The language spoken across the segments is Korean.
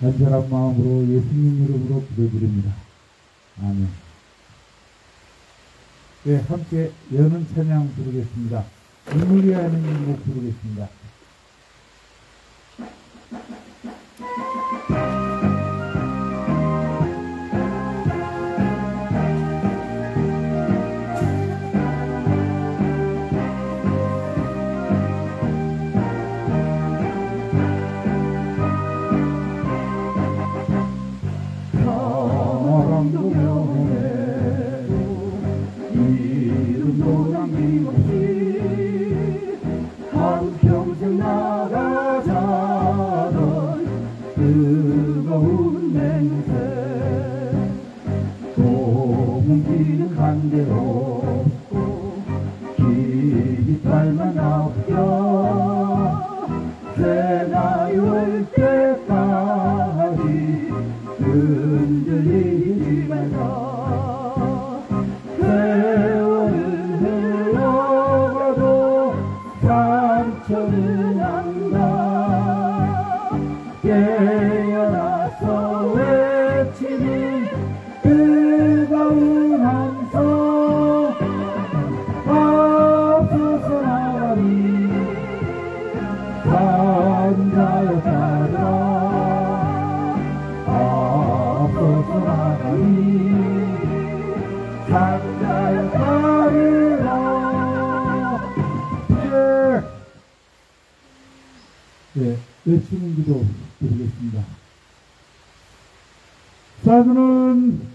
간절한 마음으로 예수님 이름으로 기도드립니다. 아멘. 네, 함께 여는 찬양 부르겠습니다. 눈물 위에 하는 인곡 부르겠습니다. 외치는 기도 드리겠습니다. 사드는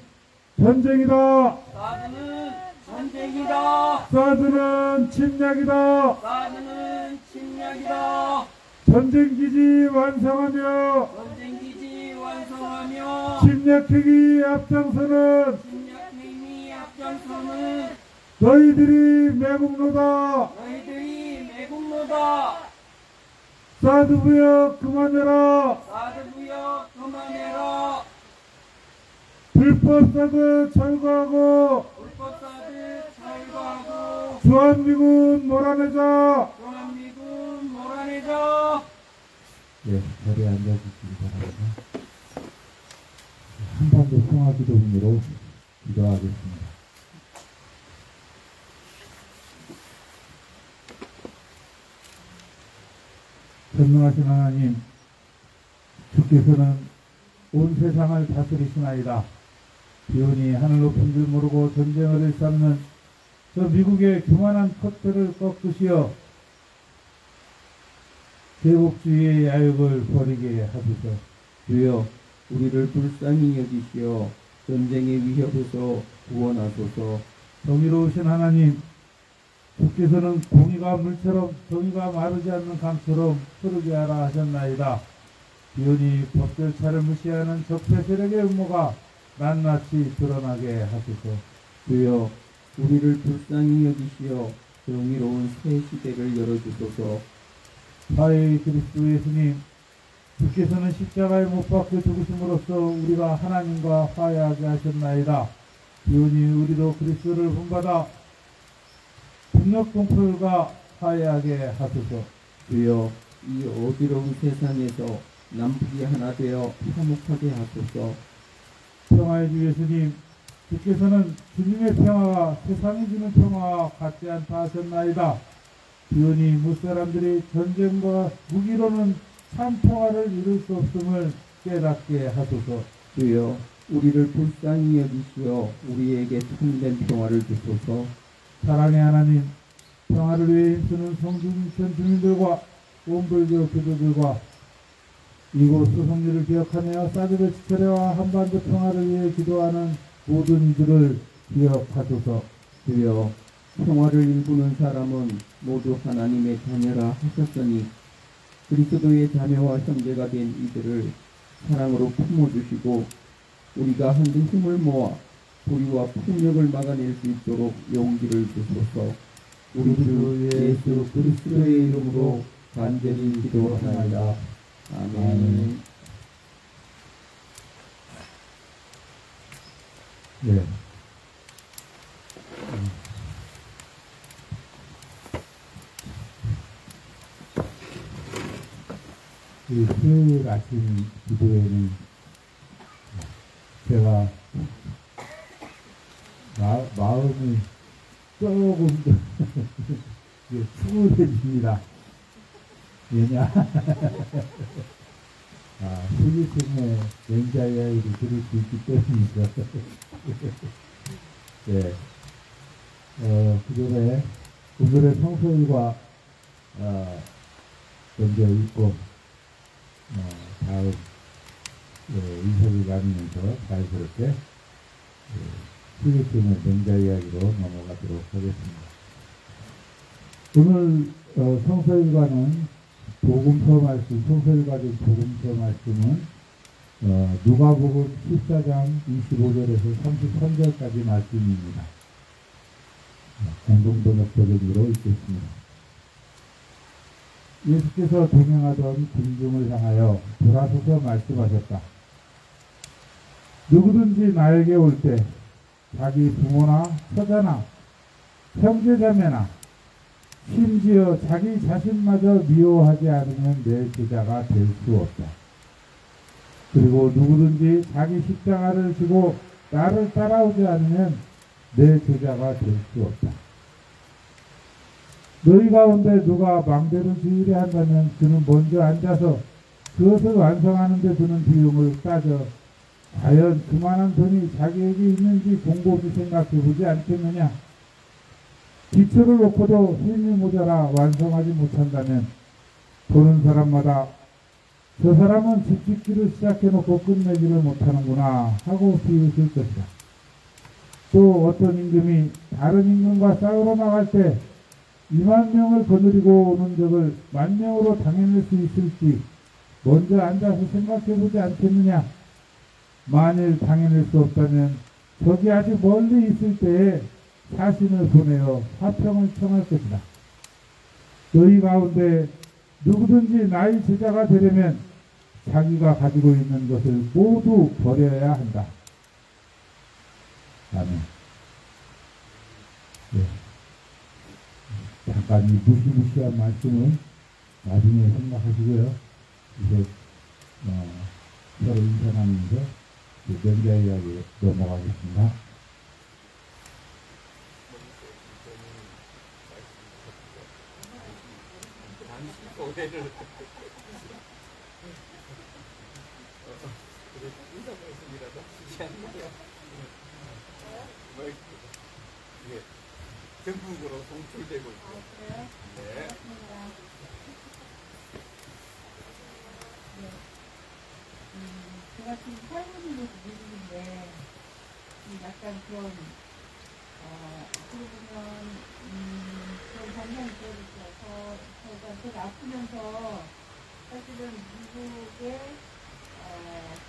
전쟁이다. 사드는 전쟁이다. 사드는 침략이다. 사드는 침략이다. 전쟁기지 완성하며 전쟁기지 완성하며 침략행위 앞장서는 침략행위 앞장서는 너희들이 매국노다. 너희들이 매국노다. 사드부역 그만해라. 사드부역 그만해라. 불법 사드 철거하고 불법 사드 철거하고 주한미군 몰아내자. 주한미군 몰아내자. 예, 자리에 앉아주시기 바랍니다. 한반도 평화기도문으로 기도하겠습니다. 전능하신 하나님, 주께서는 온 세상을 다스리시나이다. 비온이 하늘 높은 줄 모르고 전쟁을 일삼는 저 미국의 교만한 컷들을 꺾으시어 제국주의의 야욕을 버리게 하소서. 주여, 우리를 불쌍히 여기시어 전쟁의 위협에서 구원하소서. 정의로우신 하나님, 주께서는 공의가 물처럼 정의가 마르지 않는 강처럼 흐르게 하라 하셨나이다. 비온이 법절차를 무시하는 적폐 세력의 음모가 낱낱이 드러나게 하소서. 주여, 우리를 불쌍히 여기시어 정의로운 새 시대를 열어주소서. 사회의 그리스도 예수님, 주께서는 십자가에 못 박혀 죽으심으로써 우리가 하나님과 화해하게 하셨나이다. 비온이 우리도 그리스도를 본받아 폭력 공풀과 화해하게 하소서. 주여, 이 어지러운 세상에서 남북이 하나 되어 화목하게 하소서. 평화의 주 예수님, 주께서는 주님의 평화가 세상이 주는 평화와 같지 않다 하셨나이다. 비오니 무사람들이 전쟁과 무기로는 참 평화를 이룰 수 없음을 깨닫게 하소서. 주여, 우리를 불쌍히 여기시어 우리에게 참된 평화를 주소서. 사랑의 하나님, 평화를 위해 힘쓰는 성주민천 주민들과 온 불교 교도들과 이곳 소송리를 기억하며 사드의 지체와 한반도 평화를 위해 기도하는 모든 이들을 기억하소서. 주여, 평화를 일구는 사람은 모두 하나님의 자녀라 하셨으니 그리스도의 자녀와 형제가 된 이들을 사랑으로 품어주시고 우리가 한데 힘을 모아 불의와 폭력을 막아낼 수 있도록 용기를 주소서. 우리 주 예수 그리스도의 이름으로 간절히 기도하나이다. 아멘. 네. 이 수요일 아침 기도회는 제가 마음이 조금 추구해집니다. 왜냐? 수기층의 맹자 이야기를 들을 수 있기 때문이죠. 네. 그 전에 오늘의 성서일과 먼저 읽고 다음 인사를 나누면서 자연스럽게 수기층의 맹자 이야기로 넘어가도록 하겠습니다. 오늘 성서일과는 복음서 말씀, 성서일과된 복음서 말씀은 누가복음 14장 25절에서 33절까지 말씀입니다. 공동번역 버전으로 읽겠습니다. 예수께서 동행하던 군중을 향하여 돌아서서 말씀하셨다. 누구든지 나에게 올 때 자기 부모나 처자나 형제자매나 심지어 자기 자신마저 미워하지 않으면 내 제자가 될 수 없다. 그리고 누구든지 자기 십자가를 지고 나를 따라오지 않으면 내 제자가 될 수 없다. 너희 가운데 누가 망대를 지으려 한다면 그는 먼저 앉아서 그것을 완성하는 데 드는 비용을 따져 과연 그만한 돈이 자기에게 있는지 곰곰이 생각해 보지 않겠느냐. 기초를 놓고도 힘이 모자라 완성하지 못한다면 보는 사람마다 저 사람은 집 짓기를 시작해놓고 끝내지를 못하는구나 하고 비웃을 것이다. 또 어떤 임금이 다른 임금과 싸우러 나갈 때 2만 명을 거느리고 오는 적을 10,000명으로 당해낼 수 있을지 먼저 앉아서 생각해보지 않겠느냐. 만일 당해낼 수 없다면 적이 아직 멀리 있을 때에 사신을 보내어 화평을 청할 것이다. 너희 가운데 누구든지 나의 제자가 되려면 자기가 가지고 있는 것을 모두 버려야 한다. 아멘. 네. 잠깐 이 무시무시한 말씀은 나중에 생각하시고요. 이제 서로 인사 나누면서 명자 이야기 넘어가겠습니다. 전국으로 송출되고 있어요. 네. 제가 지금 살고 있는 곳이 미국인데, 약간 그런, 어떻게 보면, 그런 감정이 들어있어서, 제가 아프면서, 사실은 미국의,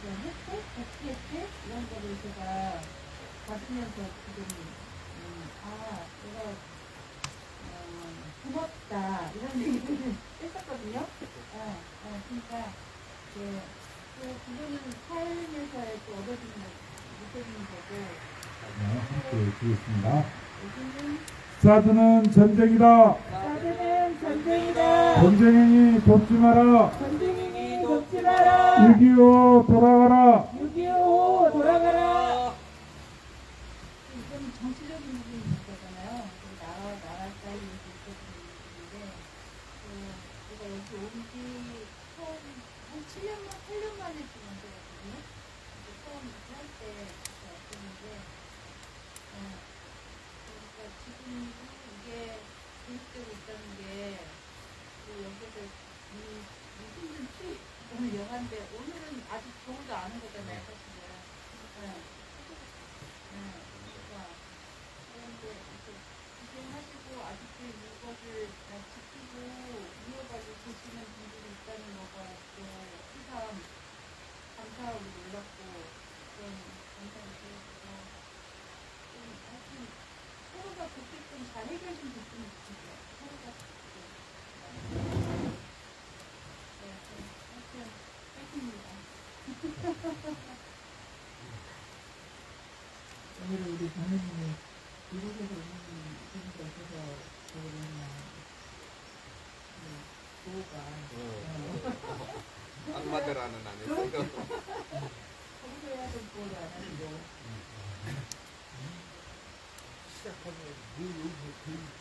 그런 혜택? 복지 혜택? 이런 거를 제가 받으면서 지금, 내가, 고맙다. 이런 얘기를 했었거든요. 그러니까, 그거는 삶에서의 또 얻어지는 느껴지는 거고. 네, 함께 드리겠습니다. 요즘은 사드는 전쟁이다. 사드는 전쟁이다. 전쟁행위 돕지 마라. 전쟁이니 돕지 마라. 6.25 돌아가라. 6.25 돌아가라. 이건 정치적인 부분이 있는 거잖아요. 나라 사이에 있어지는 부분인데, 제가 여기 온 지 처음 한 8년 만에 지금 온 거거든요. 처음 할 때 왔었는데, 그러니까 지금 이게 계속되고 있다는 게, 여기서 힘든 추위는 영한데, 오늘은 아직 겨울도 안 온 거잖아요, 사실은. 그런데 고생하시고 아직도 이것을 잘 지키고 이어가지고 계시는 분들이 있다는 거가 또 새삼 감사하고 놀랍고 그런 감사가 들어서 좀 하여튼 서로가 그렇게 좀 잘 해결 좀 됐으면 좋겠어요. 서로가 네, 하여튼 파이팅입니다. 오늘은 우리 장로님이 미국에서 오는 분이 없어서 그러나 보호가 악마들 하는 안에서. 청소해야 될 거를 안 하고. 시작하면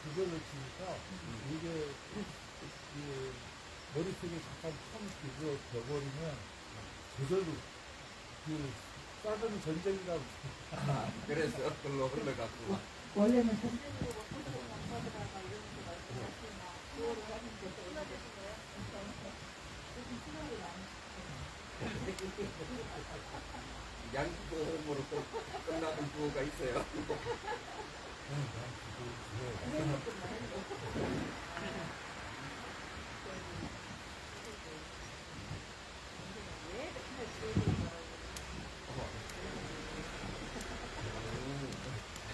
그걸로 치니까 이게 그 머릿속에 잠깐 텀 그거 돼버리면 저절로 그 싸든 전쟁이라고 그래서 그걸로 흘러가고. 원래는 전쟁으로 소득을 강파들하고 이런 거 말씀하시나 그거를 하는 게 편하신 거예요? 요즘 생각이 많이 양보험으로 끝나는 부호가 있어요.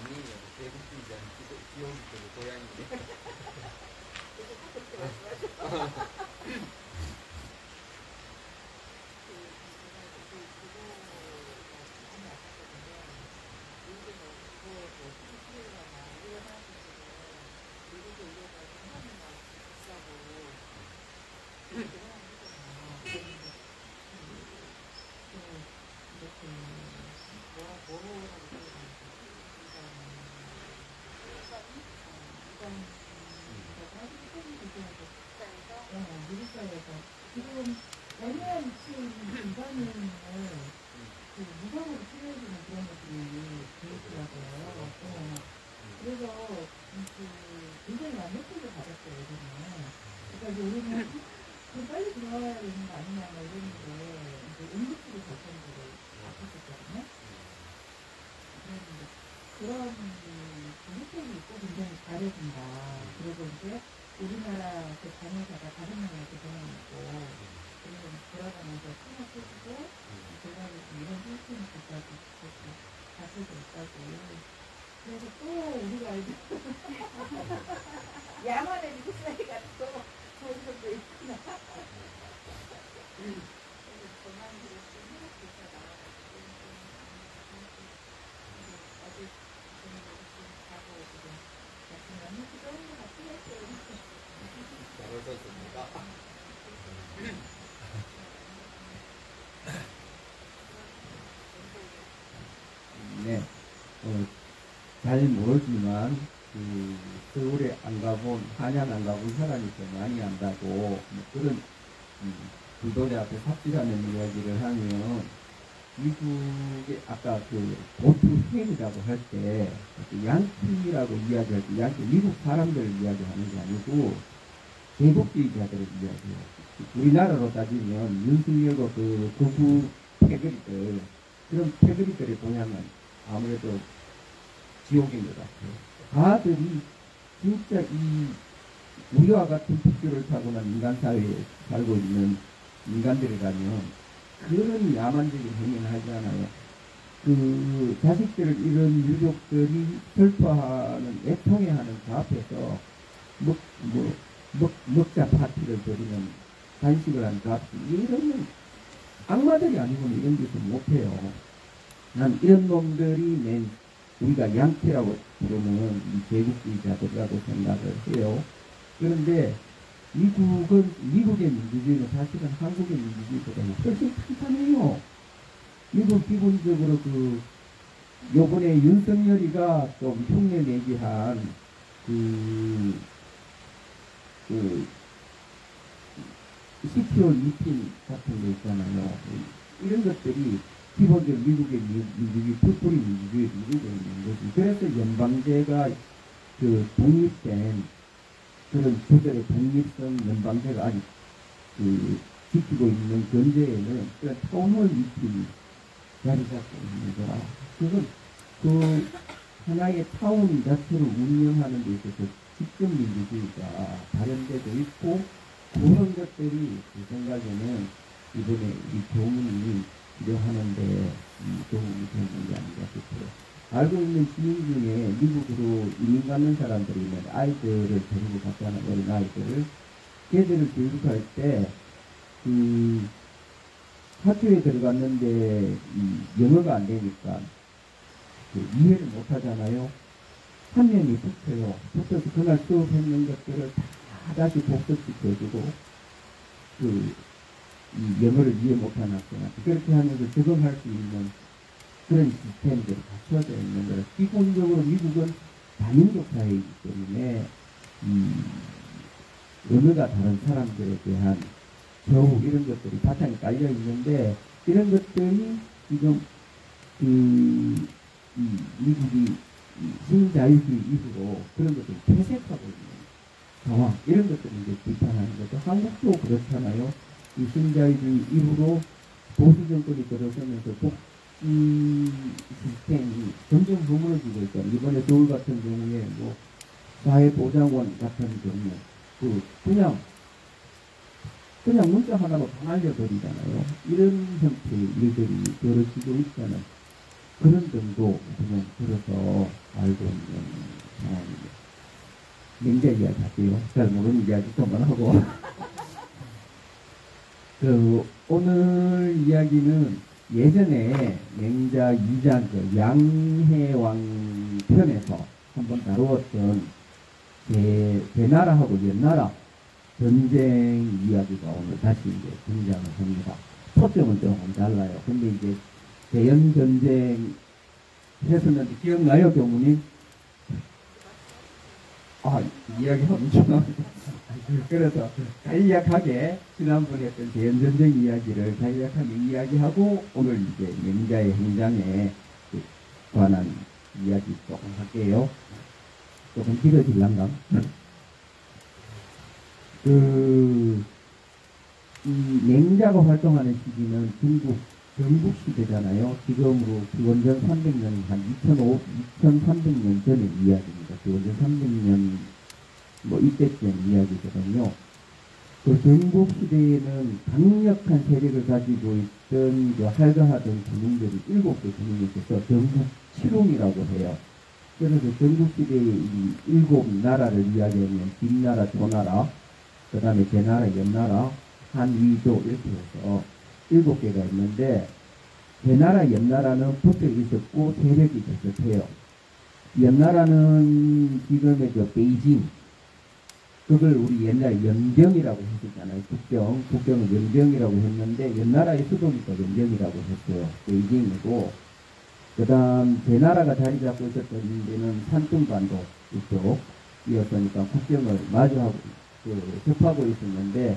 아니에요. 대국주의자는 지옥이 그 고향이에요. 미국사에서 지금 애매한 위치에 있는 기반인을 그 무상으로 치료해주는 그런 것들이 되있더라고요. 그래서 굉장히 많은 혜택을 받았어요, 예전에. 그러니까 이제 우리는 좀 빨리 들어와야 되는 거 아니냐, 막 이러는데, 이제 응급실을 갈 정도로 아팠었거든요. 그런 혜택이 있고 굉장히 잘해준다. 그리고 이제 우리나라 그 간호사가 다른 나라에서 보내고, 그리고 돌아가면서 통역해주고, 돌아가면서 이런 시스템을 갖다가 가지고 있다고. 그래서 또 우리가 알고, 야만의 미국 사이가 또 거기서 또 있구나. 잘하셨습니다. 네, 잘 모르지만 서울에 안 가본, 한양 안 가본 사람이 더 많이 안다고 뭐 그런 지도자 앞에 삽질하는 이야기를 하면 미국의 아까 그 보트행이라고 할 때 양키라고 이야기할 때 양키 미국 사람들을 이야기하는 게 아니고 제국주의자들을 이야기해요. 우리나라로 따지면 윤석열과 그 극우 패거리들 그런 패거리들의 동향은 아무래도 지옥인 것 같아요. 다들이 진짜 이 우리와 같은 특별을 타고난 인간 사회에 살고 있는 인간들이라면 그런 야만적인 행위는 하지 않아요. 그 자식들을 잃은 유족들이 슬퍼하는 애통해하는 그 앞에서 먹자 파티를 벌이는 단식을 하는 그 앞에서 이러면 악마들이 아니고는 이런 짓을 못해요. 난 이런 놈들이 맨 우리가 양태라고 부르는 이 제국주의자들이라고 생각을 해요. 그런데 미국의 민주주의는 사실은 한국의 민주주의보다 훨씬 탄탄해요. 미국 기본적으로 요번에 윤석열이가 좀 흉내내기 한 CPO 미팅 같은 거 있잖아요. 이런 것들이 기본적으로 미국의 민주주의, 풀뿌리 민주주의에 이루어져 있는 거지. 그래서 연방제가 독립된 그런 주제의 독립성 연방제가 아직 지키고 있는 견제에는 그런 타운홀 미팅이 자리 잡고 있는 거라. 그건 하나의 타운 자체를 운영하는 데 있어서 직접 민주주의가 발현되고 있고 그런 것들이 제 생각에는 이번에 이 교문이 필요하는데 도움이 되는 게 아닌가 싶어요. 알고 있는 시민 중에 미국으로 이민 가는 사람들이 있는데 아이들을 데리고 갔다는 어린 아이들을 걔들을 교육할 때 학교에 들어갔는데 영어가 안 되니까 이해를 못 하잖아요. 한 명이 붙어요. 붙어서 그날 수업했는 것들을 다 다시 복습시켜주고 이 영어를 이해 못하는 학생한테 그렇게 하면서 적응할 수 있는 그런 시스템들이 갖춰져 있는 거라. 기본적으로 미국은 다민족 사회이기 때문에 언어가 다른 사람들에 대한 저우 이런 것들이 바탕에 깔려 있는데 이런 것들이 지금 미국이 신자유주의 이후로 그런 것들을 퇴색하고 있는 상황 이런 것들을 이제 비판하는 거죠. 한국도 그렇잖아요. 이 신자유주의 이후로 보수 정권이 들어서면서 복지 시스템이 점점 허물어지고 있잖아요. 이번에 서울 같은 경우에 뭐 사회보장원 같은 경우 그냥 문자 하나로 다 날려버리잖아요. 이런 형태의 일들이 벌어지고 있다는 그런 점도 그냥 들어서 알고 있는 상황입니다. 맹자 이야기 할게요. 잘 모르는 이야기 그만하고. 오늘 이야기는 예전에 맹자 2장 양해왕 편에서 한번 다루었던 대나라하고 옛나라 전쟁 이야기가 오늘 다시 이제 등장을 합니다. 초점은 조금 달라요. 근데 이제 대연 전쟁 했었는데 기억나요, 교무님? 이야기 엄청 그래서 간략하게 지난번에 했던 대연 전쟁 이야기를 간략하게 이야기하고 오늘 이제 맹자의 행장에 관한 이야기 조금 할게요. 조금 길어질란가? 이 맹자가 활동하는 시기는 중국 전국 시대잖아요. 지금으로 기원전 300년, 한 2300년 전의 이야기입니다. 기원전 300년, 이때쯤 이야기거든요. 그 전국 시대에는 강력한 세력을 가지고 있던, 활가하던 군웅들이 7개 군웅이 있어서 전국 칠웅이라고 해요. 그래서 전국 시대의 이 7나라를 이야기하면 진나라, 조나라, 그 다음에 제나라, 연나라, 한위조 이렇게 해서 7개가 있는데 제나라, 연나라는 붙어 있었고 세력이 비슷해요. 연나라는 지금의 베이징 그걸 우리 옛날에 연병이라고 했었잖아요. 국경을 연병이라고 했는데 연나라의 수도니까 연병이라고 했어요. 베이징이고 그 다음 제나라가 자리 잡고 있었던 데는 산둥반도 이쪽이었으니까 국경을 마주하고 접하고 있었는데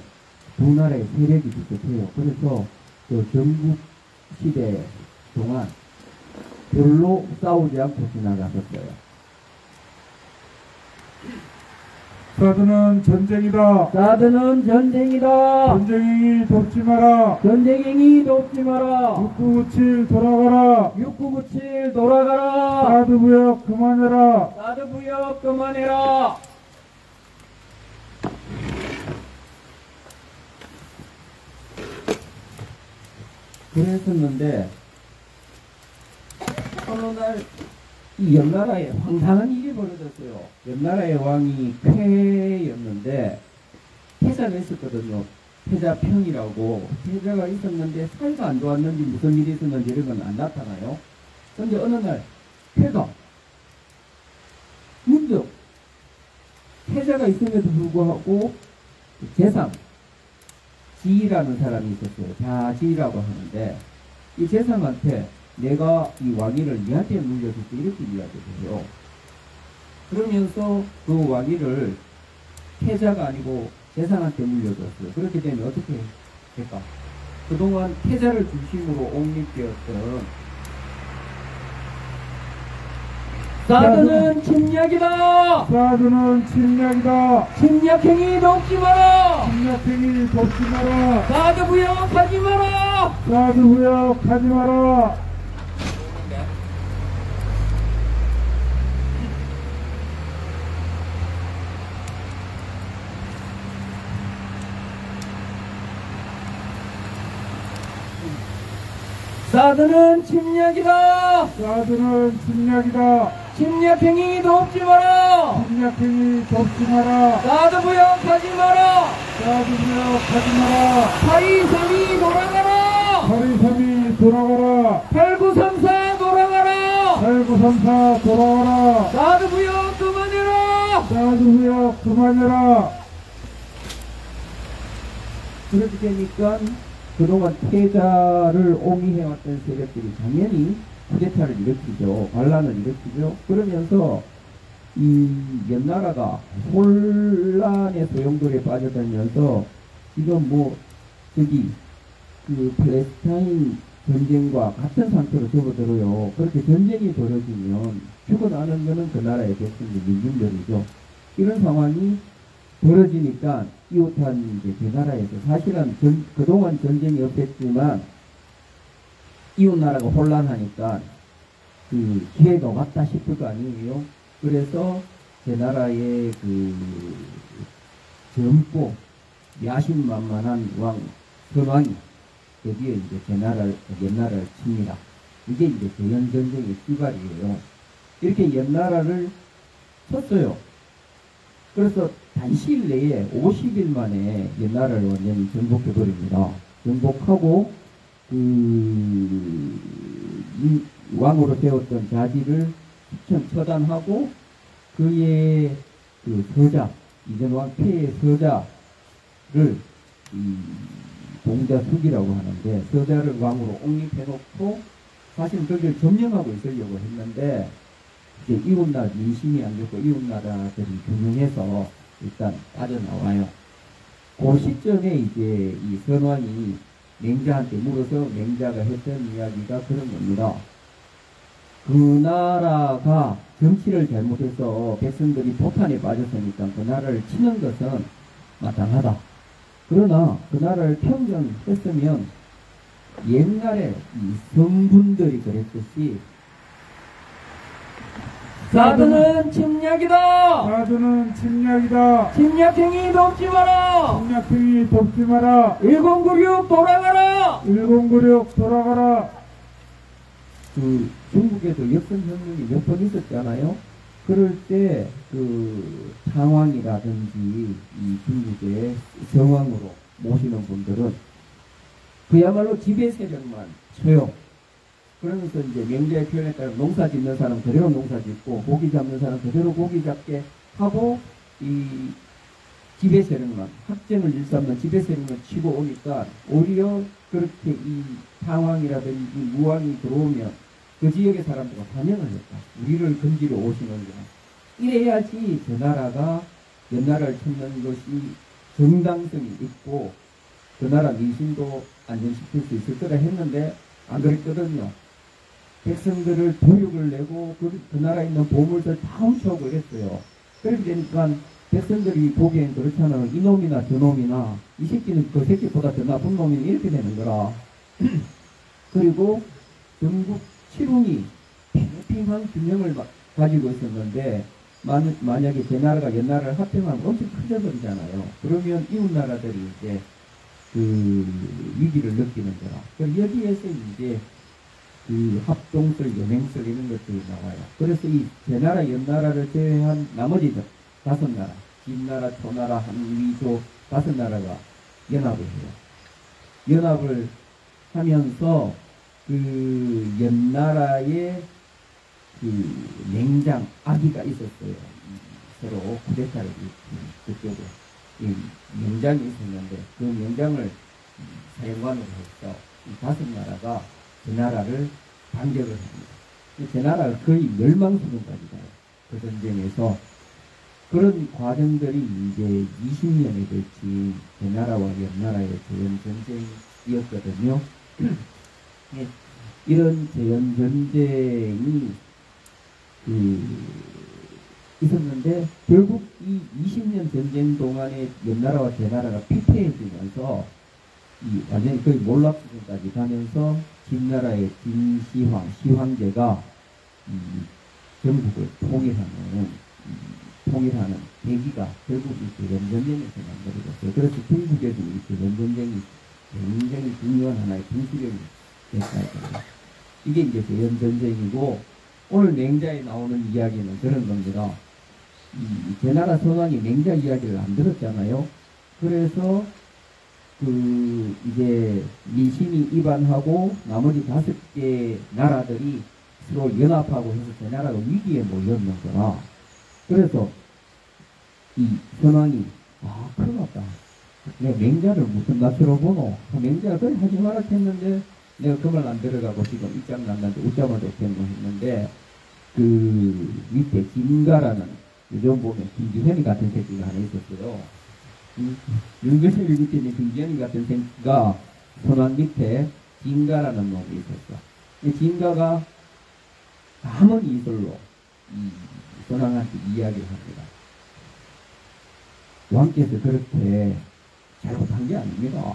두 나라의 세력이 비슷해요. 그래서 그 전국 시대 동안 별로 싸우지 않고 지나갔었어요. 사드는 전쟁이다. 사드는 전쟁이다. 전쟁행위 돕지 마라. 전쟁행위 돕지 마라. 6997 돌아가라. 6997 돌아가라. 사드부역 그만해라. 사드부역 그만해라. 그랬었는데 어느 날 이 연나라에 황당한 일이 벌어졌어요. 연나라의 왕이 폐였는데 폐자가 있었거든요. 폐자평이라고 폐자가 있었는데 사이가 안 좋았는지 무슨 일이 있었는지 이런 건 안 나타나요. 그런데 어느 날 폐가 문득 폐자가 있음에도 불구하고 재상 지라는 사람이 있었어요. 자지라고 하는데 이 재상한테 내가 이 왕위를 니한테 물려줄게 이렇게 이야기를 해요. 그러면서 그 왕위를 태자가 아니고 재상한테 물려줬어요. 그렇게 되면 어떻게 될까? 그동안 태자를 중심으로 옹립되었던 사드는 침략이다. 사드는 침략이다. 침략행위 돕지 마라. 침략행위 돕지 마라. 사드 부역하지 마라. 사드부역 하지 마라. 사드는 침략이다. 사드는 침략이다. 침략행위 돕지 마라. 침략행위 돕지 마라. 사드 부역하지 마라. 사드부역 하지 마라. 8232 돌아가라. 8232 돌아가라. 8934 돌아가라. 8934 돌아가라. 사드 부역 그만해라. 사드부역 그만해라. 그렇게 되니까 그동안 패자를 옹이해왔던 세력들이 당연히 쿠데타를 일으키죠. 반란을 일으키죠. 그러면서 이 연나라가 혼란의 소용돌이에 빠져들면서 지금 뭐 저기 그 팔레스타인 전쟁과 같은 상태로 접어들어요. 그렇게 전쟁이 벌어지면 죽어나는 것은 그 나라의 백성들 민중들이죠. 이런 상황이 벌어지니까 이웃한 이제 그 나라에서 사실은 그동안 전쟁이 없었지만 이웃 나라가 혼란하니까 그 기회가 왔다 싶을 거 아니에요. 그래서 제 나라의 그 젊고 야심만만한 선왕이 드디어 이제 옛나라를 칩니다. 이게 이제 대연전쟁의 출발이에요. 이렇게 옛나라를 쳤어요. 그래서 단시일 내에 50일 만에 옛나라를 완전히 정복해버립니다. 정복하고 이 왕으로 세웠던 자지를 처단하고 그의 그 서자, 이전왕 폐의 서자를 동자숙이라고 하는데 서자를 왕으로 옹립해놓고 사실 그걸 점령하고 있으려고 했는데 이제 이웃나라 민심이 안 좋고 이웃나라들이 균형해서 일단 빠져나와요. 그 시점에 이제 이 선왕이 맹자한테 물어서 맹자가 했던 이야기가 그런 겁니다. 그 나라가 정치를 잘못해서 백성들이 폭탄에 빠졌으니까 그 나라를 치는 것은 마땅하다. 그러나 그 나라를 평정했으면 옛날에 이 성분들이 그랬듯이 사드는 침략이다. 사드는 침략이다. 침략행위 돕지 마라. 침략행위 돕지 마라. 1096 돌아가라. 1096 돌아가라. 그 중국에도 역선혁명이 몇 번 있었잖아요. 그럴 때 그 창왕이라든지 이 중국의 정왕으로 모시는 분들은 그야말로 지배 세력만 쳐요. 그러면서 이제 명제의 표현에 따라 농사 짓는 사람 그대로 농사 짓고 고기 잡는 사람 그대로 고기 잡게 하고 이 지배 세력만 학쟁을 일삼는 지배 세력만 치고 오니까 오히려 그렇게 이 상황이라든지 무왕이 들어오면 그 지역의 사람들과 반영을 했다. 우리를 건지러 오시는구나. 이래야지 그 나라가 옛나라를 찾는 것이 정당성이 있고 그 나라 민심도 안정시킬 수 있을 거라 했는데 안 그랬거든요. 백성들을 도륙을 내고 그 나라에 있는 보물들 다 훔쳐오고 이랬어요. 그렇게 되니까 백성들이 보기엔 그렇잖아요. 이놈이나 저놈이나 이 새끼는 그 새끼보다 더 나쁜 놈이나 이렇게 되는 거라. 그리고 전국 칠웅이 팽팽한 균형을 가지고 있었는데 만약에 제 나라가 옛나라를 합병하면 엄청 커져버리잖아요. 그러면 이웃 나라들이 이제 그 위기를 느끼는 거라. 그래서 여기에서 이제 그 합동설, 연행설 이런 것들이 나와요. 그래서 이 제나라, 연나라를 제외한 나머지 5나라, 진나라, 초나라, 한위조 5나라가 연합을 해요. 연합을 하면서 그 연나라의 그 맹장, 아기가 있었어요. 서로 쿠데타를 그쪽에 명장이 있었는데 그 명장을 사용관으로 해서 이 5나라가 그 나라를 반격을 합니다. 그 나라가 거의 멸망 수준까지 가요. 그 전쟁에서 그런 과정들이 이제 20년에 걸친 그 나라와 연나라의 재현 전쟁이었거든요. 이런 재현 전쟁이 있었는데 결국 이 20년 전쟁 동안에 연나라와 대나라가 피폐해지면서 이 완전히 거의 몰락 수준까지 가면서 진나라의 진시황, 시황제가 전국을 통일하는 계기가 결국 이 대연전쟁에서 만들어졌어요. 그래서 중국에도 이 대연전쟁이 굉장히 중요한 하나의 분수령이 됐다고요. 이게 이제 대연전쟁이고 오늘 맹자에 나오는 이야기는 그런 겁니다. 이 제나라 선왕이 맹자 이야기를 안 들었잖아요. 그래서 그 이제 민심이 입안하고 나머지 5개 나라들이 서로 연합하고 해서 제나라가 위기에 몰렸는 거라. 그래서 이 선왕이 큰일 났다. 내가 맹자를 무슨 낯으로 보노? 맹자가 그래 하지 마라 했는데 내가 그 말 안 들어가고 지금 입장 난다는데 웃자마자 했노 했는데 그 밑에 김가라는 요즘 보면 김주현이 같은 새끼가 하나 있었어요. 윤석열 밑에 있는 김주현이 같은 새끼가 손안 밑에 김가라는 놈이 있었어. 이 김가가 남은 이슬로 이 손왕한테 이야기를 합니다. 왕께서 그렇게 잘못한 게 아닙니다.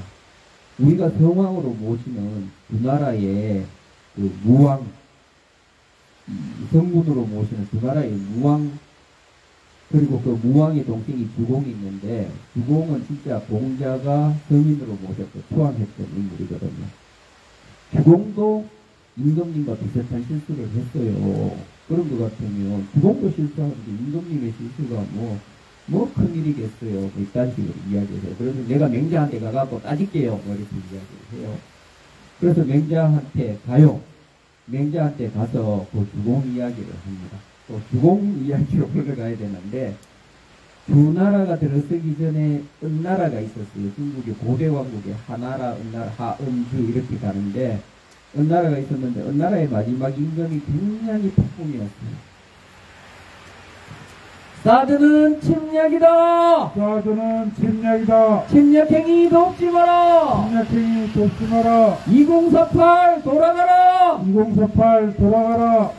우리가 성왕으로 모시는 그 나라의 그 무왕, 성군으로 모시는 그 나라의 무왕, 그리고 그 무왕의 동생이 주공이 있는데, 주공은 진짜 공자가 성인으로 모셨고 초안했던 인물이거든요. 주공도 임금님과 비슷한 실수를 했어요. 그런 것 같으면 주공도 실수하는데 임금님의 실수가 뭐 큰일이겠어요. 뭐 이딴 식으로 이야기해요. 그래서 내가 맹자한테 가갖고 따질게요. 뭐 이렇게 이야기를 해요. 그래서 맹자한테 가요. 맹자한테 가서 그 주공 이야기를 합니다. 또 주공 이야기로 흘러가야 되는데, 주나라가 들어서기 전에 은나라가 있었어요. 중국의 고대 왕국에 하나라, 은나라, 하은주 이렇게 가는데, 은나라가 있었는데 은나라의 마지막 임금이 굉장히 폭풍이었어요. 사드는 침략이다. 사드는 침략이다. 침략행위 돕지 마라. 침략행위 돕지 마라. 2048 돌아가라. 2048 돌아가라.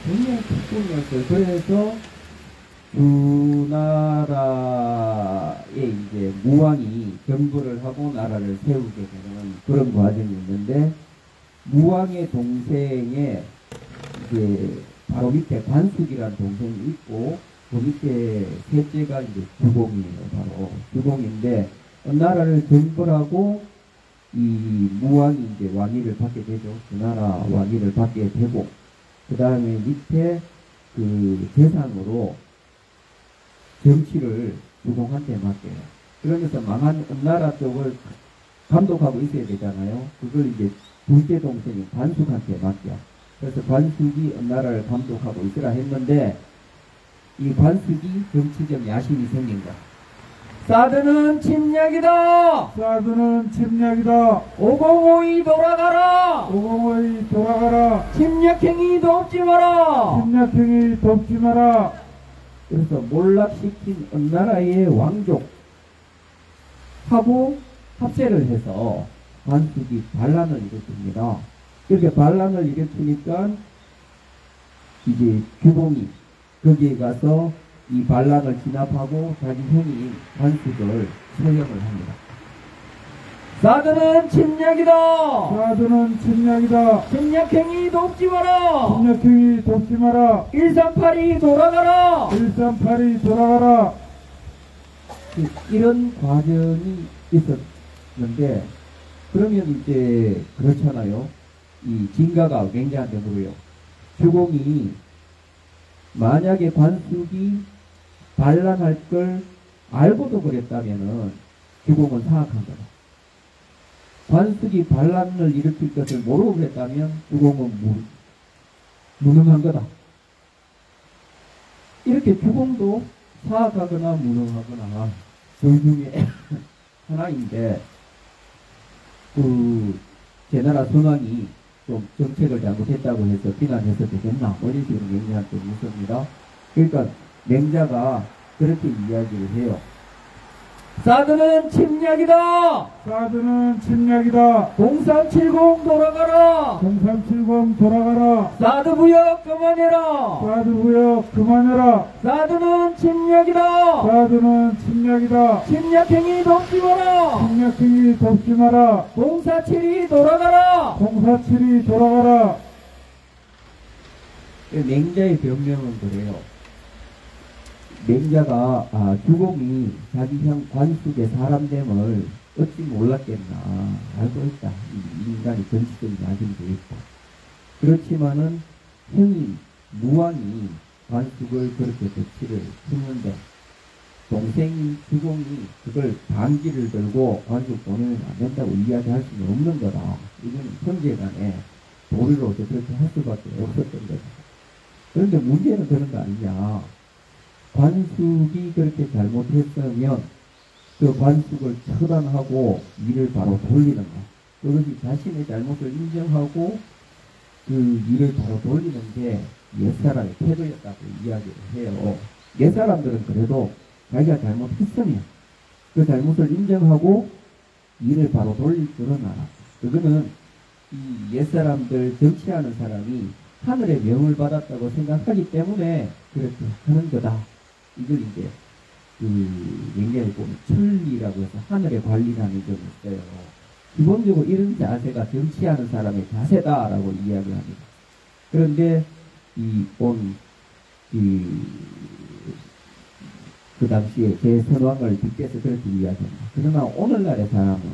굉장히 폭풍이었어요. 그래서 주나라의 이제 무왕이 정부를 하고 나라를 세우게 되는 그런 과정이 있는데, 무왕의 동생에 이제 바로 밑에 관숙이라는 동생이 있고, 그 밑에 셋째가 이제 주공이에요. 바로 주공인데, 나라를 정벌하고 이 무왕이 이제 왕위를 받게 되죠. 주나라 왕위를 받게 되고, 그 다음에 밑에 그 재산으로 정치를 주공한테 맡겨요. 그러면서 망한 은나라 쪽을 감독하고 있어야 되잖아요. 그걸 이제 둘째 동생인 관숙한테 맡겨. 그래서 관숙이 은나라를 감독하고 있으라 했는데, 이 관숙이 정치적 야심이 생긴 거야. 사드는 침략이다. 사드는 침략이다. 5052 돌아가라. 505이 돌아가라. 침략행위 돕지 마라. 침략행위 돕지 마라. 그래서 몰락시킨 은나라의 왕족하고 합세를 해서 관숙이 반란을 일으킵니다. 이렇게 반란을 일으키니까 이제 규봉이 거기에 가서 이 반란을 진압하고 자기 형인 관숙을 처형을 합니다. 사드는 침략이다. 사드는 침략이다. 침략행위 돕지 마라. 침략행위 돕지 마라. 138이 돌아가라. 138이 돌아가라. 이런 과정이 있었는데, 그러면 이제 그렇잖아요. 이 진가가 맹자한테 물어요. 주공이 만약에 관숙이 반란할 걸 알고도 그랬다면은 주공은 사악한 거다. 관숙이 반란을 일으킬 것을 모르고 그랬다면 주공은 무능한 거다. 이렇게 주공도 사악하거나 무능하거나 둘 중에 하나인데, 그 제나라 선왕이 좀 정책을 잘못했다고 해서 비난해서 되겠나? 이런 식으로 맹자한테 묻습니다. 그러니까 맹자가 그렇게 이야기를 해요. 사드는 침략이다. 사드는 침략이다. 0370 돌아가라. 0370 돌아가라. 사드 부역 그만해라. 사드 부역 그만해라. 사드는 침략이다. 사드는 침략이다. 침략행위 돕지 마라. 침략행위 돕지 마라. 047이 돌아가라. 047이 돌아가라. 맹자의 변명은 그래요. 맹자가 주공이 자기 형 관숙의 사람됨을 어찌 몰랐겠나. 알고 있다. 이 인간이 전치적인 야심도 있고. 그렇지만은 형이 무왕이 관숙을 그렇게 대치를 했는데, 동생인 주공이 그걸 반기를 들고 관숙 보내면 안 된다고 이야기할 수는 없는 거다. 이건 형제간에 도리로서 그렇게 할 수밖에 없었던 거다. 그런데 문제는 그런 거 아니냐. 관숙이 그렇게 잘못했으면 그 관습을 처단하고 일을 바로 돌리는 것. 그것이 자신의 잘못을 인정하고 그 일을 바로 돌리는 게 옛사람의 태도였다고 이야기를 해요. 옛사람들은 그래도 자기가 잘못했으면 그 잘못을 인정하고 일을 바로 돌릴 줄은 알아. 그거는 이 옛사람들 정치하는 사람이 하늘의 명을 받았다고 생각하기 때문에 그렇게 하는 거다. 이걸 이제 그 영계를 보면 천리라고 해서 하늘의 관리라는 점이 있어요. 기본적으로 이런 자세가 정치하는 사람의 자세다라고 이야기합니다. 그런데 그 당시에 제선왕을 빗대서 그렇게 이야기합니다. 그러나 오늘날의 사람은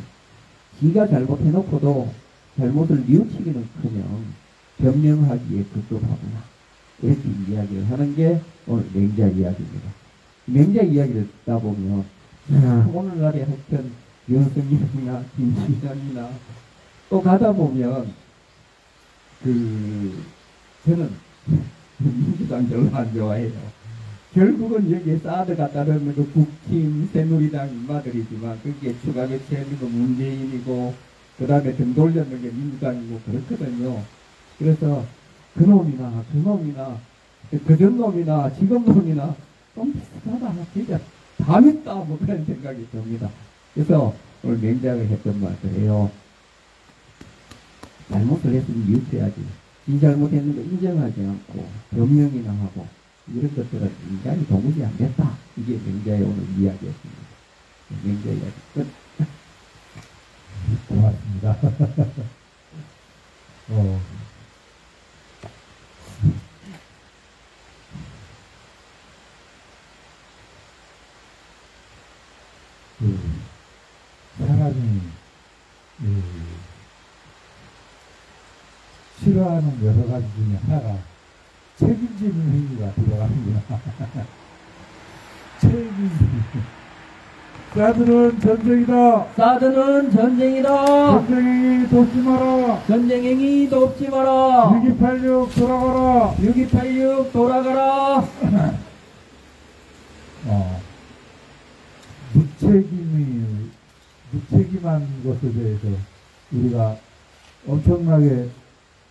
지가 잘못해놓고도 잘못을 뉘우치기는커녕 변명하기에 급급하구나. 이렇게 이야기를 하는 게 오늘 맹자 이야기입니다. 맹자 이야기를 듣다 보면 오늘날의 하여튼 윤석열이나 김치장이나 또 가다 보면 저는 민주당 별로 안 좋아해요. 결국은 여기에 사드가 따르는 그 국힘 새누리당 인마들이지만 거기에 추가 배치하는 거 문재인이고 그 다음에 등 돌렸는 게 민주당이고 그렇거든요. 그래서 그놈이나 그전놈이나 지금놈이나 좀 비슷하다. 진짜 다 믿다 뭐 그런 생각이 듭니다. 그래서 오늘 맹자가 했던 말이에요. 잘못을 했으면 뉘우쳐야지. 이 잘못했는 거 인정하지 않고 변명이나 하고 이런 것들은 인간이 도무지 안 됐다. 이게 맹자의 오늘 이야기였습니다. 맹자 이야기 끝. 고맙습니다. 사람이 싫어하는 여러 가지 중에 하나가 책임지는 행위가 들어가는구나. 책임지. 사드는 전쟁이다. 사드는 전쟁이다. 전쟁행위 돕지 마라. 전쟁행위 돕지 마라. 6286 돌아가라. 6286 돌아가라. 무책임한 것에 대해서 우리가 엄청나게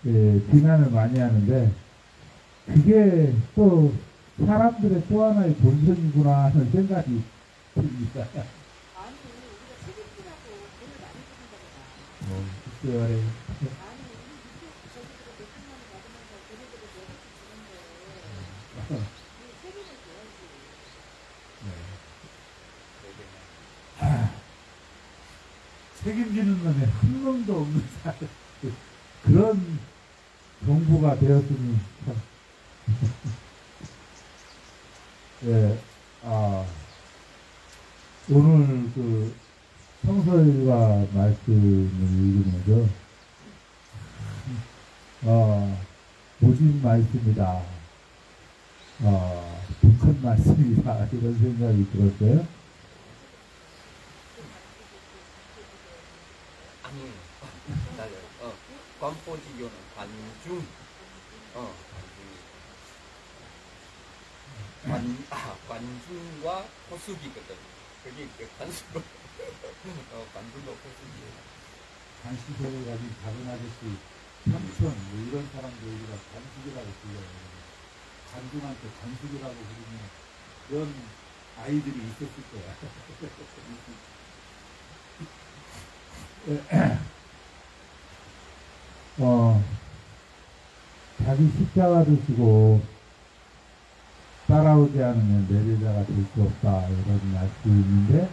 비난을 많이 하는데 그게 또 사람들의 또 하나의 본성이구나 하는 생각이 듭니다. 아니, 우리가 책임지라고 돈을 많이 주는 거잖아. 글쎄요. 아니, 우리 밑에 저기들은 몇천만 원 받으면서 걔네들을 내가 주는데 이 책임을 져야지. 책임지는 놈에 한 놈도 없는 사람 그런 정부가 되었으니 참. 예, 오늘 그 성서일과 말씀을 읽으면서 모진 말씀이다. 독한 말씀이다. 이런 생각이 들었어요. 아니, 맞아요. 관포지교는 관중, 관중과 호수기거든. 그게 관수로, 관중과 호수기. 관식을 가진 작은 아저씨, 삼촌, 뭐 이런 사람들 우리가 관식이라고 불러요. 관중한테 관식이라고 부르면 그런 아이들이 있었을 거야. 자기 십자가를 지고 따라오지 않으면 내 제자가 될 수 없다. 이런 말씀인데,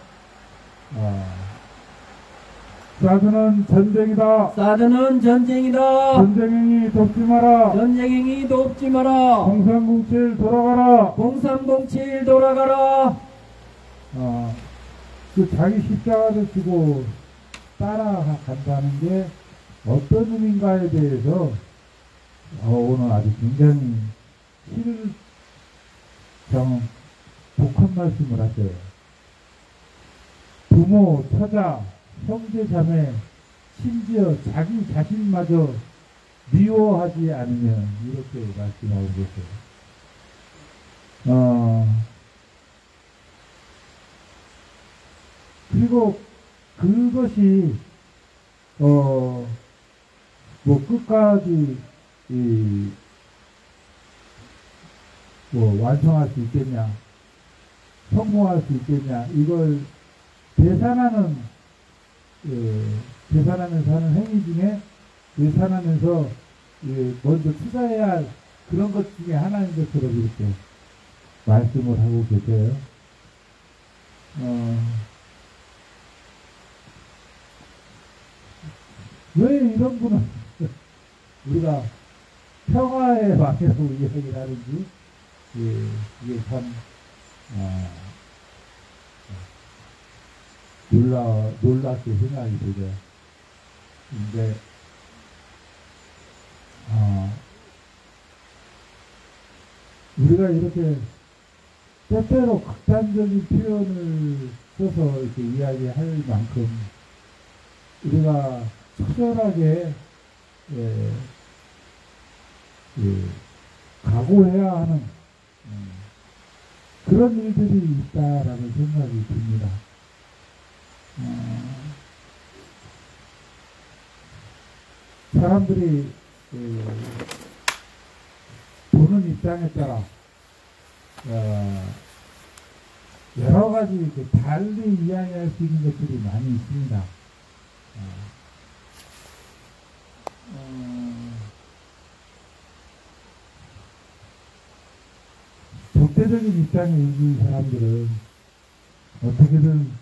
사드는 전쟁이다. 사드는 전쟁이다. 전쟁행위 돕지 마라. 전쟁행위 돕지 마라. 0307 돌아가라. 0307 돌아가라. 그 자기 십자가를 지고 따라간다는 게 어떤 의미인가에 대해서 오늘 아주 굉장히 독한 말씀을 하세요. 부모, 처자, 형제, 자매, 심지어 자기 자신마저 미워하지 않으면 이렇게 말씀하고 계세요. 그리고 그것이 뭐 끝까지 뭐 완성할 수 있겠냐, 성공할 수 있겠냐, 이걸 계산하면서 하는 행위 중에 계산하면서 먼저 투자해야 할 그런 것 중에 하나인 것처럼 이렇게 말씀을 하고 계세요. 왜 이런 분은 우리가 평화의 왕이라고 이야기를 하는지, 이게 참, 놀랍게 생각이 되죠. 근데, 우리가 이렇게 때때로 극단적인 표현을 써서 이렇게 이야기할 만큼 우리가 처절하게 각오해야 하는 그런 일들이 있다라는 생각이 듭니다. 사람들이 보는 입장에 따라 여러 가지 달리 이야기할 수 있는 것들이 많이 있습니다. 적대적인 입장에 있는 사람들은 어떻게든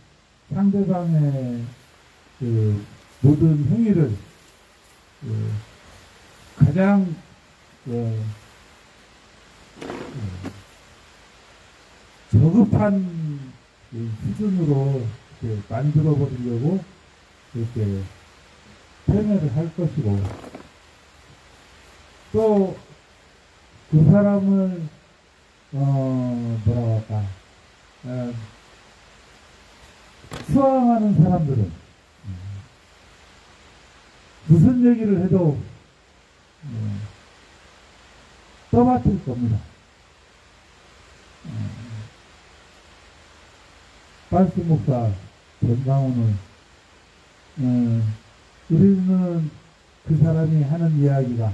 상대방의 모든 행위를 가장 저급한 수준으로 만들어 버리려고 이렇게 패배를 할 것이고, 또 그 사람을 뭐라고 할까, 수항하는 사람들은 무슨 얘기를 해도 떠맡을 겁니다. 반스 목사 전강훈은 우리는 그 사람이 하는 이야기가,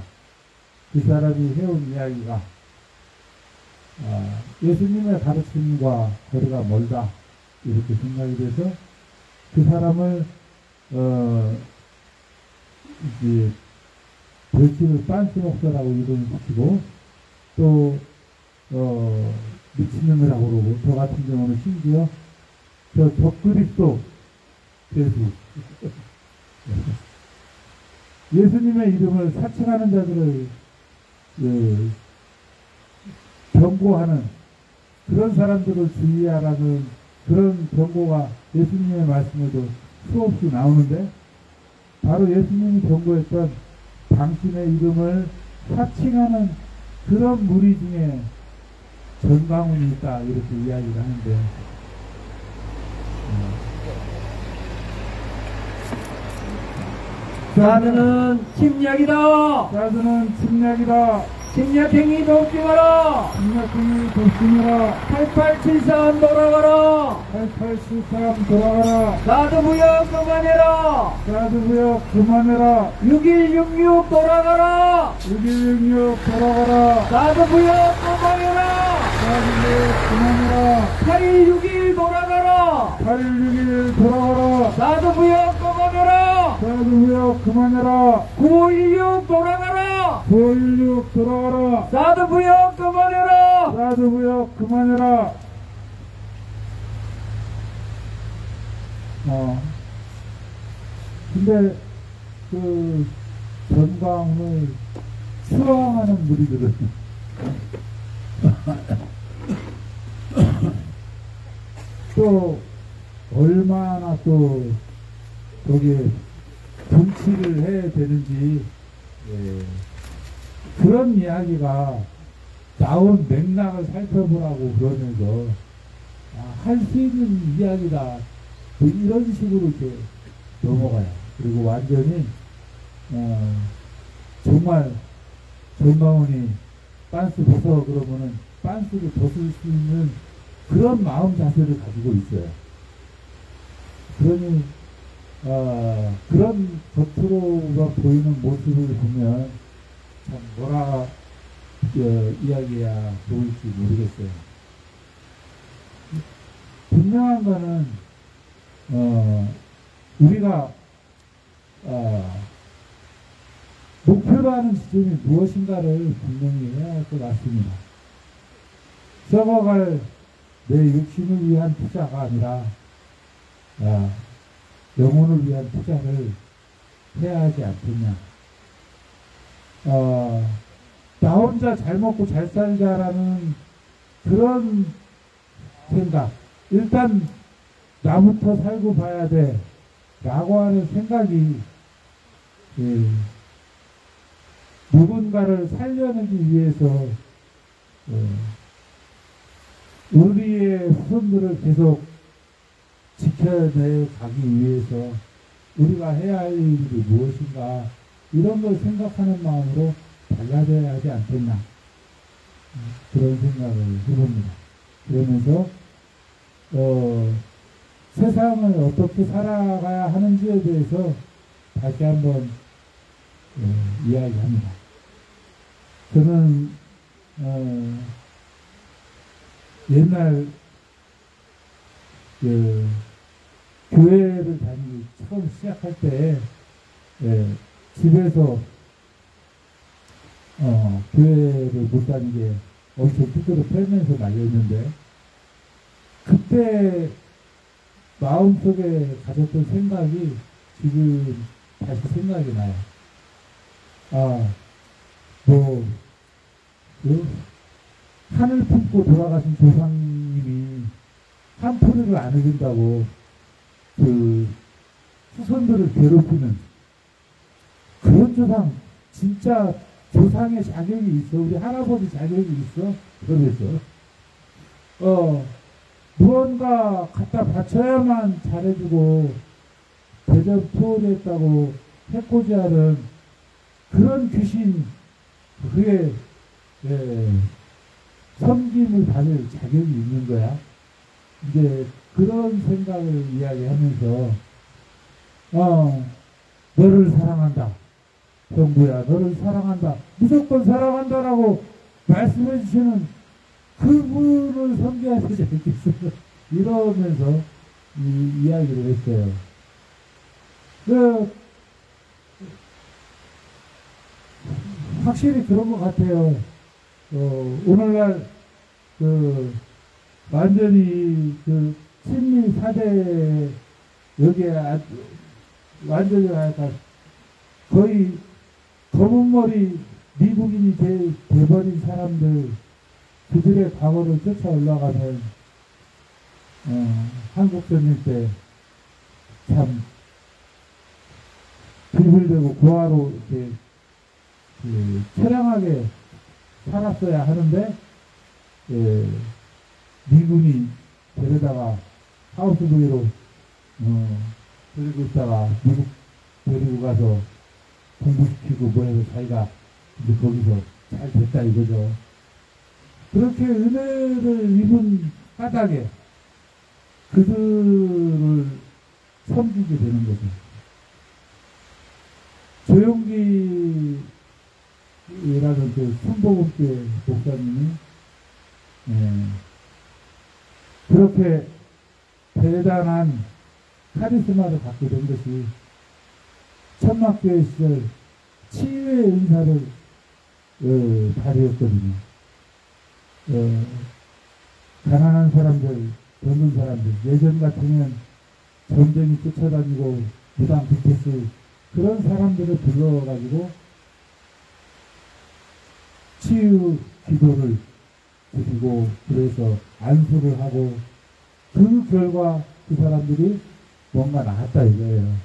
그 사람이 해온 이야기가 예수님의 가르침과 거리가 멀다, 이렇게 생각이 돼서 그 사람을 이제 별칭을 반스 목사라고 이름을 붙이고, 또 미친놈이라고 그러고, 저 같은 경우는 심지어 저 적그리스도 죄수 예수님의 이름을 사칭하는 자들을 경고하는 그런 사람들을 주의하라는 그런 경고가 예수님의 말씀에도 수없이 나오는데, 바로 예수님이 경고했던 당신의 이름을 사칭하는 그런 무리 중에 전강훈이 있다, 이렇게 이야기를 하는데, 사드는 침략이다. 사드는 침략이다. 침략행위 돕지 마라. 침략행위 돕지 마라. 8873 돌아가라. 8873 돌아가라. 사드부역 그만해라. 사드부역 그만해라. 6166 돌아가라. 6166 돌아가라. 사드부역 그만해라. 사드부역 그만해라. 8161 돌아가라. 8161 돌아가라. 사드부역 그만해라. 사드부역 그만해라. 9516 돌아가라. 9516 돌아가라. 사드부역 그만해라. 사드부역 그만해라. 근데 그 전광을 수항하는 무리들은 또 얼마나 또 거기에 정치를 해야 되는지, 그런 이야기가 나온 맥락을 살펴보라고 그러면서 할 수 있는 이야기다, 뭐 이런 식으로 이렇게 넘어가요. 그리고 완전히 정말 전광훈이 빤스 벗어 그러면은 빤스를 벗을 수 있는 그런 마음 자세를 가지고 있어요. 그러니 그런 겉으로가 보이는 모습을 보면 참 뭐라 이야기해야 좋을지 모르겠어요. 분명한 거는 우리가 목표로 하는 지점이 무엇인가를 분명히 해야 할 것 같습니다. 썩어갈 내 육신을 위한 투자가 아니라 영혼을 위한 투자를 해야 하지 않겠냐. 나 혼자 잘 먹고 잘 살자라는 그런 생각, 일단 나부터 살고 봐야 돼 라고 하는 생각이 누군가를 살려내기 위해서 우리의 후손들을 계속 지켜내 가기 위해서 우리가 해야 할 일이 무엇인가 이런 걸 생각하는 마음으로 달라져야 하지 않겠나 그런 생각을 해봅니다. 그러면서 세상을 어떻게 살아가야 하는지에 대해서 다시 한번 이야기합니다. 저는 옛날 교회를 다니기 처음 시작할 때 집에서 교회를 못 다니게 엄청 두드러 패면서 말렸는데 그때 마음속에 가졌던 생각이 지금 다시 생각이 나요. 하늘 품고 돌아가신 조상님이 한 푸리를 안 해준다고 그 후손들을 괴롭히는 그런 조상, 진짜 조상의 자격이 있어. 우리 할아버지 자격이 있어. 그러면서 무언가 갖다 바쳐야만 잘해주고 대접 투혼했다고 해코지하는 그런 귀신, 그게 섬김을 받을 자격이 있는 거야. 이제 그런 생각을 이야기하면서 너를 사랑한다. 형부야, 너를 사랑한다. 무조건 사랑한다라고 말씀해 주시는 그분을 섬겨야 되지 않겠어. 이러면서 이야기를 했어요. 확실히 그런 것 같아요. 오늘날 완전히 친미 사대 여기에 완전히 약간 거의 검은 머리 미국인이 돼버린 사람들 그들의 과거를 쫓아 올라가면 한국전일 때 참 비불되고 고아로 이렇게 처량하게 살았어야 하는데 미군이 데려다가 하우스부이로 데리고 있다가 미국 데리고 가서 공부시키고 뭐해서 자기가 이제 거기서 잘 됐다 이거죠. 그렇게 은혜를 입은 까닭에 그들을 섬기게 되는 거죠. 조용기라는 그 순복음교회 목사님이 그렇게 대단한 카리스마를 갖게 된 것이 천막교회 시절 치유의 은사를 발휘했거든요. 가난한 사람들, 젊은 사람들, 예전 같으면 전쟁이 쫓아다니고 무당 붙었을 그런 사람들을 불러가지고 치유 기도를 드리고 그래서 안수를 하고 그 결과 그 사람들이 뭔가 나았다 이거예요.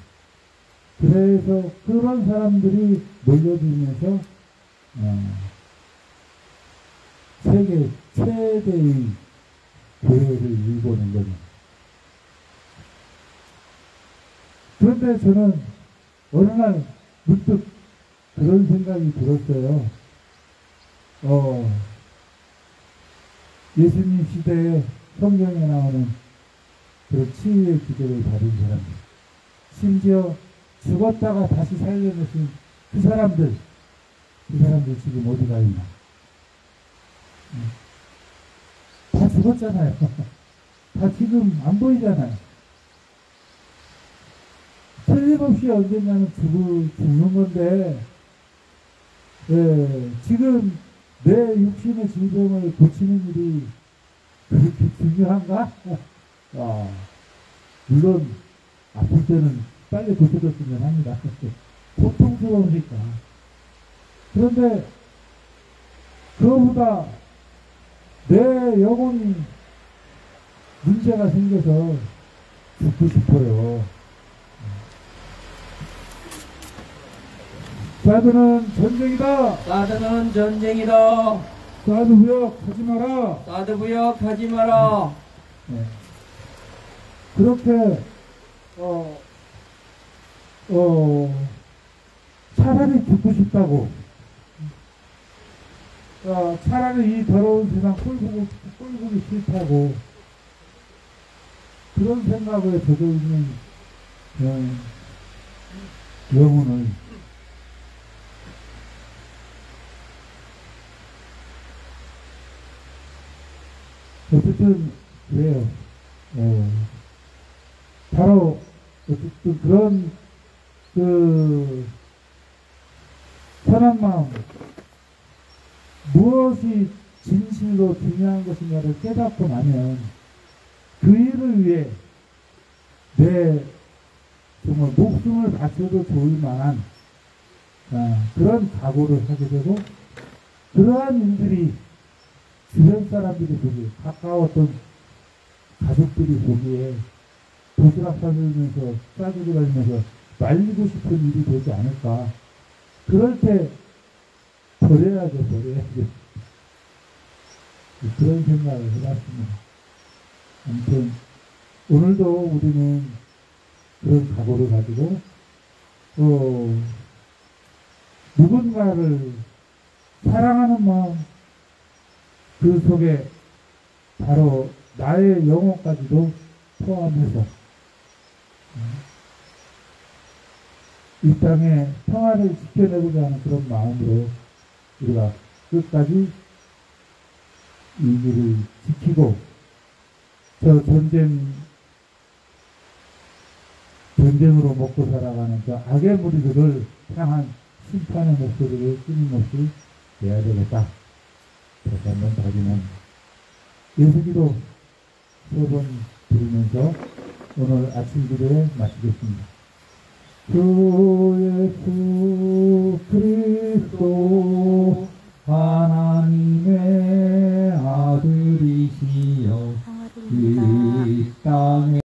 그래서 그런 사람들이 몰려들면서 세계 최대의 교회를 일궈낸 거죠. 그런데 저는 어느 날 문득 그런 생각이 들었어요. 예수님 시대에 성경에 나오는 그런 치유의 기적을 받은 사람들, 심지어 죽었다가 다시 살려내신 그 사람들 지금 어디 가 있나? 다 죽었잖아요. 다 지금 안 보이잖아요. 틀림없이 언젠가는 죽는 건데, 지금 내 육신의 질병을 고치는 일이 그렇게 중요한가? 물론, 아플 때는 빨리 고쳐줬으면 합니다. 고통스러우니까. 그런데, 그거보다 내 영혼이 문제가 생겨서 죽고 싶어요. 사드는 전쟁이다. 사드는 전쟁이다. 사드 무역하지 마라. 사드 무역하지 마라. 네. 그렇게 차라리 죽고 싶다고. 차라리 이 더러운 세상 꼴보기 싫다고. 그런 생각에 젖어 있는 영혼을 어쨌든 그래요. 바로 어쨌든 그런 선한 마음, 무엇이 진실로 중요한 것인가를 깨닫고 나면 그 일을 위해 내 정말 목숨을 바쳐도 좋을 만한 그런 각오를 하게 되고, 그러한 일들이 주변 사람들이 보기에, 가까웠던 가족들이 보기에 도시락 싸들면서 싸들고 다니면서 말리고 싶은 일이 되지 않을까. 그럴 때 버려야죠. 그런 생각을 해봤습니다. 아무튼 오늘도 우리는 그런 각오를 가지고 누군가를 사랑하는 마음, 그 속에 바로 나의 영혼까지도 포함해서 이 땅의 평화를 지켜내고자 하는 그런 마음으로 우리가 끝까지 이 길을 지키고, 저 전쟁으로 먹고 살아가는 저 악의 무리들을 향한 심판의 목소리를 끊임없이 내야 되겠다. 다시 한번 다짐합니다. 예수기도 3번 부르면서 오늘 아침 기도에 마치겠습니다. 주 예수 그리스도 하나님의 아들이시여 이 땅에